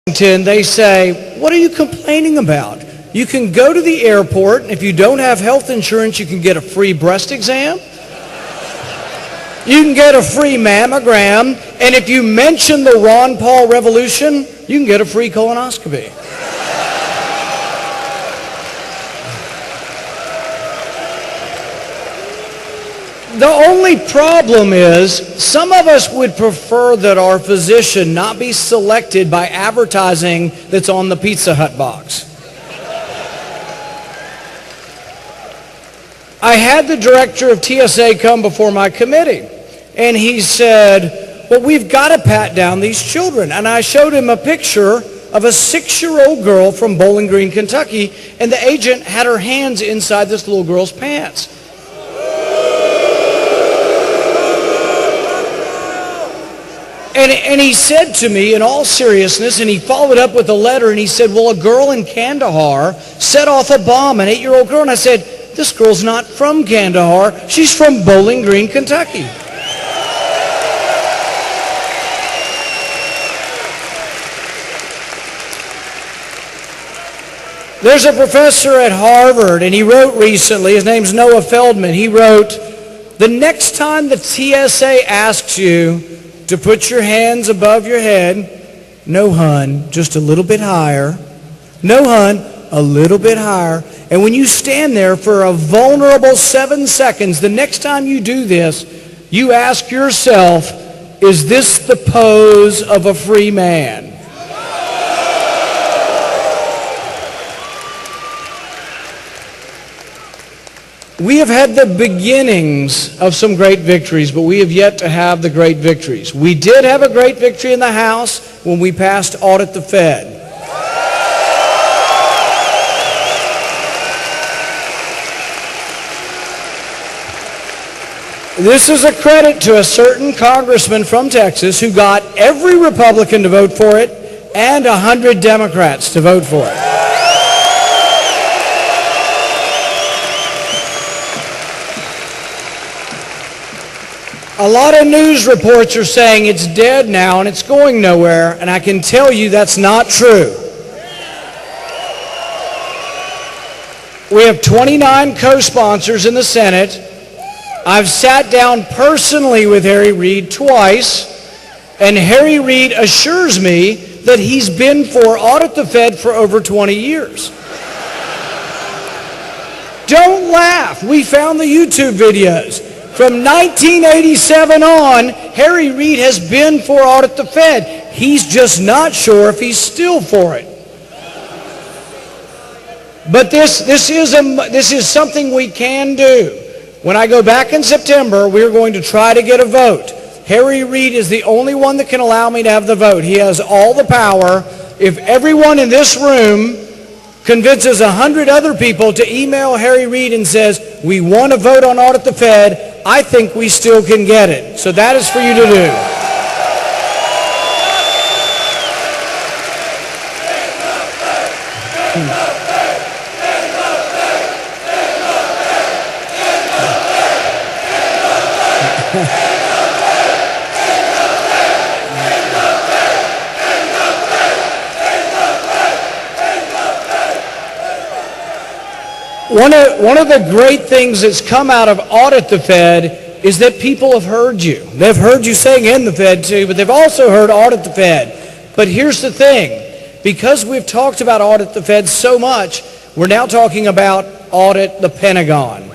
They say, what are you complaining about? You can go to the airport, and if you don't have health insurance, you can get a free breast exam. You can get a free mammogram, and if you mention the Ron Paul revolution, you can get a free colonoscopy. The only problem is some of us would prefer that our physician not be selected by advertising that's on the Pizza Hut box. I had the director of TSA come before my committee, and he said, well, we've got to pat down these children. And I showed him a picture of a 6-year-old girl from Bowling Green, Kentucky, and the agent had her hands inside this little girl's pants. And he said to me in all seriousness, and he followed up with a letter, and he said, well, a girl in Kandahar set off a bomb, an 8-year-old girl. And I said, this girl's not from Kandahar. She's from Bowling Green, Kentucky. There's a professor at Harvard, and he wrote recently, his name's Noah Feldman, he wrote, the next time the TSA asks you to put your hands above your head, no, hun, just a little bit higher. No, hun, a little bit higher. And when you stand there for a vulnerable 7 seconds, the next time you do this, you ask yourself, is this the pose of a free man? We have had the beginnings of some great victories, but we have yet to have the great victories. We did have a great victory in the House when we passed Audit the Fed. This is a credit to a certain congressman from Texas who got every Republican to vote for it and 100 Democrats to vote for it. A lot of news reports are saying it's dead now and it's going nowhere, and I can tell you that's not true. We have 29 co-sponsors in the Senate. I've sat down personally with Harry Reid twice, and Harry Reid assures me that he's been for Audit the Fed for over 20 years. Don't laugh. We found the YouTube videos. From 1987 on, Harry Reid has been for Audit the Fed. He's just not sure if he's still for it. But this is something we can do. When I go back in September, we're going to try to get a vote. Harry Reid is the only one that can allow me to have the vote. He has all the power. If everyone in this room convinces 100 other people to email Harry Reid and says, we want to vote on Audit the Fed, I think we still can get it. So that is for you to do. One of the great things that's come out of Audit the Fed is that people have heard you. They've heard you saying in the Fed too, but they've also heard Audit the Fed. But here's the thing. Because we've talked about Audit the Fed so much, we're now talking about Audit the Pentagon.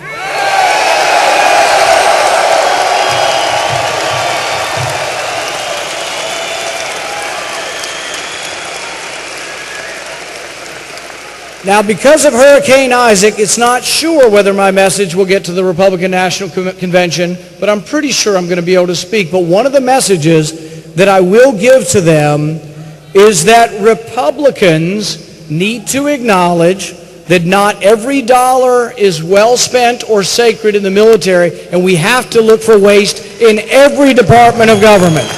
Now, because of Hurricane Isaac, it's not sure whether my message will get to the Republican National Convention, but I'm pretty sure I'm going to be able to speak. But one of the messages that I will give to them is that Republicans need to acknowledge that not every dollar is well spent or sacred in the military, and we have to look for waste in every department of government.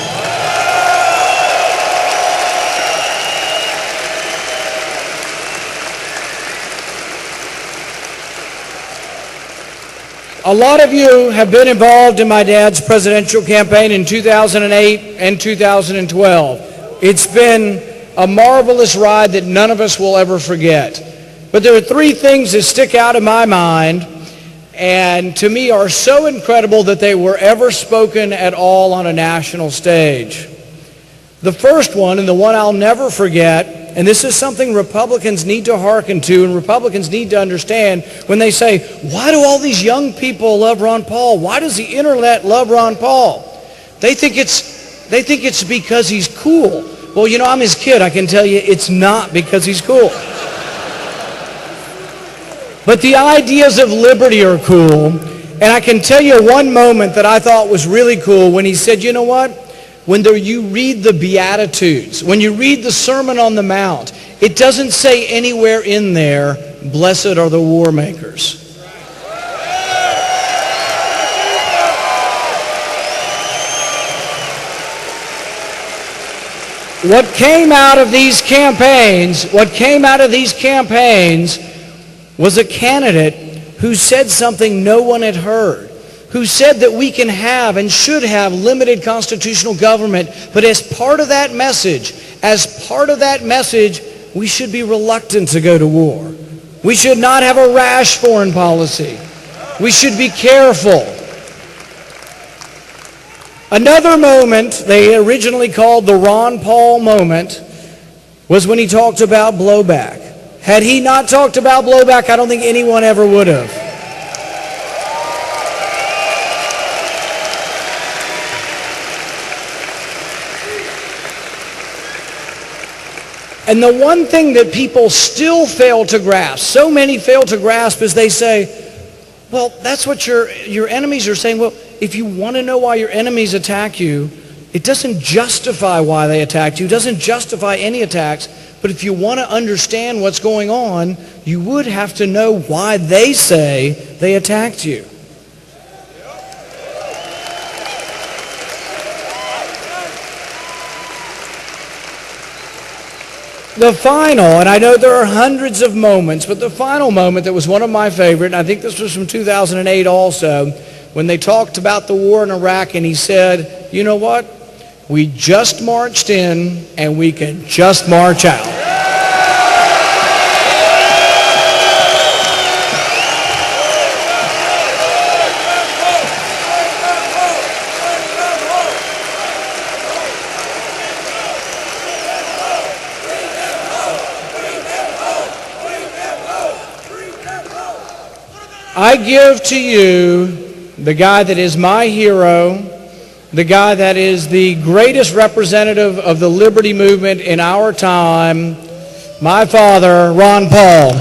A lot of you have been involved in my dad's presidential campaign in 2008 and 2012. It's been a marvelous ride that none of us will ever forget. But there are three things that stick out in my mind and to me are so incredible that they were ever spoken at all on a national stage. The first one, and the one I'll never forget, and this is something Republicans need to hearken to and Republicans need to understand when they say, why do all these young people love Ron Paul? Why does the internet love Ron Paul? They think it's because he's cool. Well, you know, I'm his kid. I can tell you it's not because he's cool. But the ideas of liberty are cool. And I can tell you one moment that I thought was really cool when he said, you know what? When you read the Beatitudes, when you read the Sermon on the Mount, it doesn't say anywhere in there, blessed are the war makers. What came out of these campaigns was a candidate who said something no one had heard, who said that we can have and should have limited constitutional government, but as part of that message, we should be reluctant to go to war. We should not have a rash foreign policy. We should be careful. Another moment they originally called the Ron Paul moment was when he talked about blowback. Had he not talked about blowback, I don't think anyone ever would have. And the one thing that people still fail to grasp, so many fail to grasp, is they say, well, that's what your enemies are saying. Well, if you want to know why your enemies attack you, it doesn't justify why they attacked you. It doesn't justify any attacks. But if you want to understand what's going on, you would have to know why they say they attacked you. The final, and I know there are hundreds of moments, but the final moment that was one of my favorite, and I think this was from 2008 also, when they talked about the war in Iraq, and he said, you know what? We just marched in, and we can just march out. I give to you the guy that is my hero, the guy that is the greatest representative of the liberty movement in our time, my father, Ron Paul.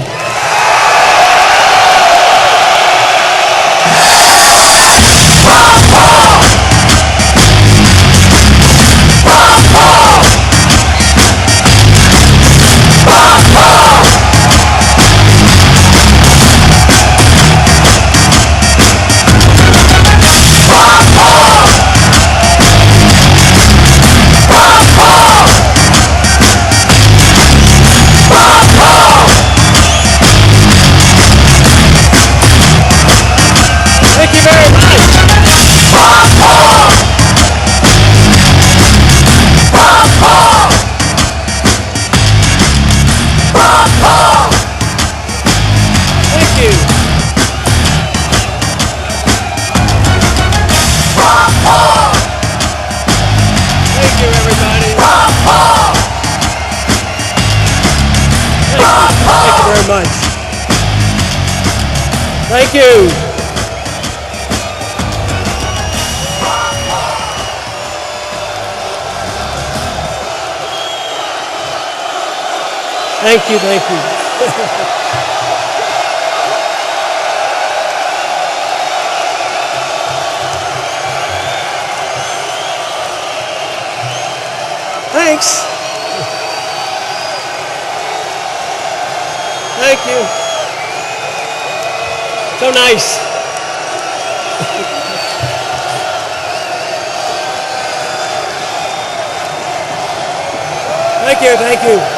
Much. Thank you. Thank you, thank you. Thanks. Thank you. So nice. Thank you, thank you.